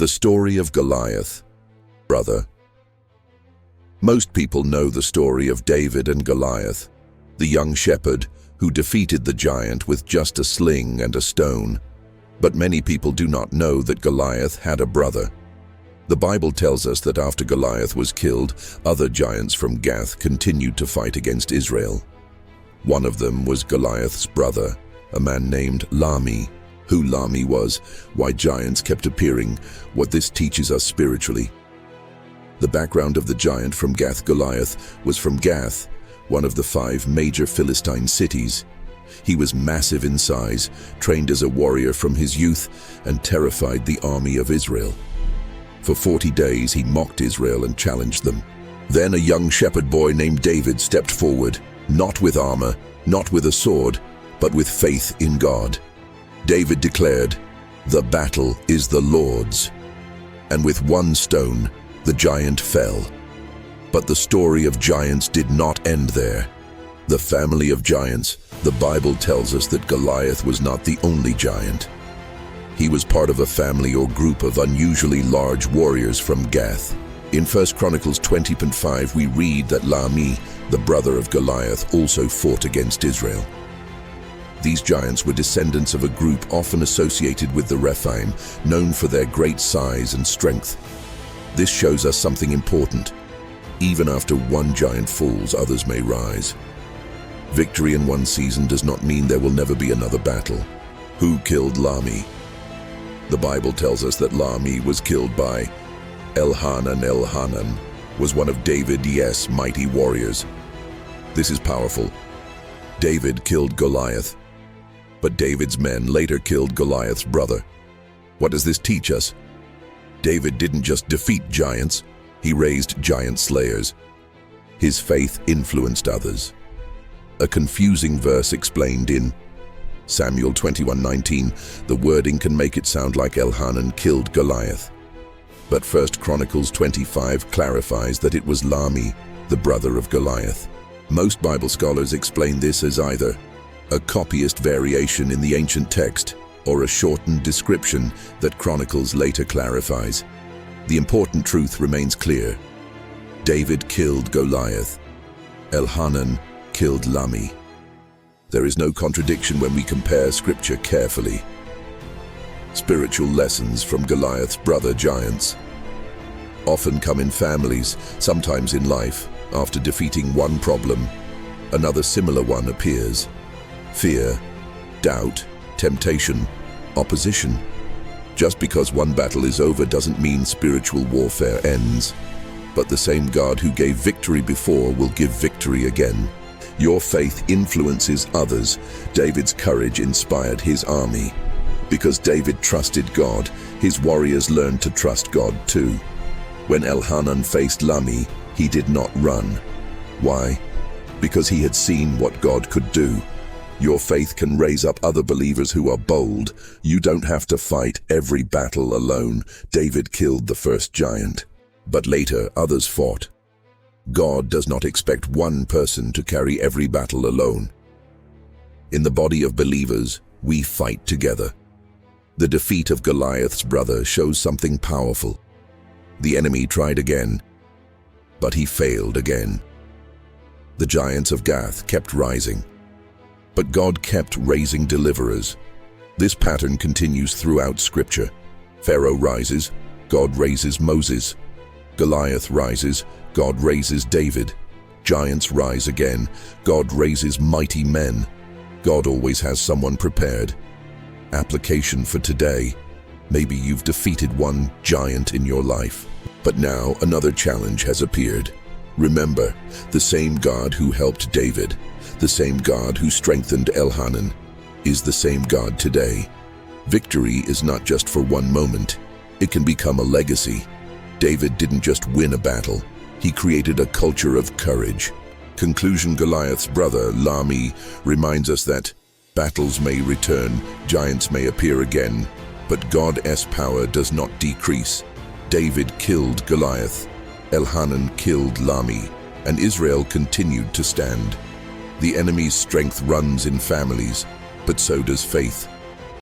The story of Goliath, brother. Most people know the story of David and Goliath, the young shepherd who defeated the giant with just a sling and a stone. But many people do not know that Goliath had a brother. The Bible tells us that after Goliath was killed, other giants from Gath continued to fight against Israel. One of them was Goliath's brother, a man named Lahmi. Who Lahmi was, why giants kept appearing, what this teaches us spiritually. The background of the giant from Gath, Goliath, was from Gath, one of the 5 major Philistine cities. He was massive in size, trained as a warrior from his youth, and terrified the army of Israel. For 40 days he mocked Israel and challenged them. Then a young shepherd boy named David stepped forward, not with armor, not with a sword, but with faith in God. David declared, "The battle is the Lord's." And with one stone, the giant fell. But the story of giants did not end there. The family of giants, the Bible tells us that Goliath was not the only giant. He was part of a family or group of unusually large warriors from Gath. In 1 Chronicles 20:5 we read that Lahmi, the brother of Goliath, also fought against Israel. These giants were descendants of a group often associated with the Rephaim, known for their great size and strength. This shows us something important. Even after one giant falls, others may rise. Victory in one season does not mean there will never be another battle. Who killed Lahmi? The Bible tells us that Lahmi was killed by Elhanan. Elhanan was one of David's mighty warriors. This is powerful. David killed Goliath, but David's men later killed Goliath's brother. What does this teach us? David didn't just defeat giants, he raised giant slayers. His faith influenced others. A confusing verse explained in Samuel 21:19, the wording can make it sound like Elhanan killed Goliath. But 1 Chronicles 25 clarifies that it was Lahmi, the brother of Goliath. Most Bible scholars explain this as either a copyist variation in the ancient text or a shortened description that Chronicles later clarifies. The important truth remains clear. David killed Goliath. Elhanan killed Lahmi. There is no contradiction when we compare scripture carefully. Spiritual lessons from Goliath's brother giants often come in families, sometimes in life. After defeating one problem, another similar one appears. Fear, doubt, temptation, opposition. Just because one battle is over doesn't mean spiritual warfare ends. But the same God who gave victory before will give victory again. Your faith influences others. David's courage inspired his army. Because David trusted God, his warriors learned to trust God too. When Elhanan faced Lahmi, he did not run. Why? Because he had seen what God could do. Your faith can raise up other believers who are bold. You don't have to fight every battle alone. David killed the first giant, but later others fought. God does not expect one person to carry every battle alone. In the body of believers, we fight together. The defeat of Goliath's brother shows something powerful. The enemy tried again, but he failed again. The giants of Gath kept rising, but God kept raising deliverers. This pattern continues throughout Scripture. Pharaoh rises, God raises Moses. Goliath rises, God raises David. Giants rise again, God raises mighty men. God always has someone prepared. Application for today. Maybe you've defeated one giant in your life, but now another challenge has appeared. Remember, the same God who helped David, the same God who strengthened Elhanan, is the same God today. Victory is not just for one moment. It can become a legacy. David didn't just win a battle. He created a culture of courage. Conclusion: Goliath's brother, Lahmi, reminds us that battles may return, giants may appear again, but God's power does not decrease. David killed Goliath, Elhanan killed Lahmi, and Israel continued to stand. The enemy's strength runs in families, but so does faith.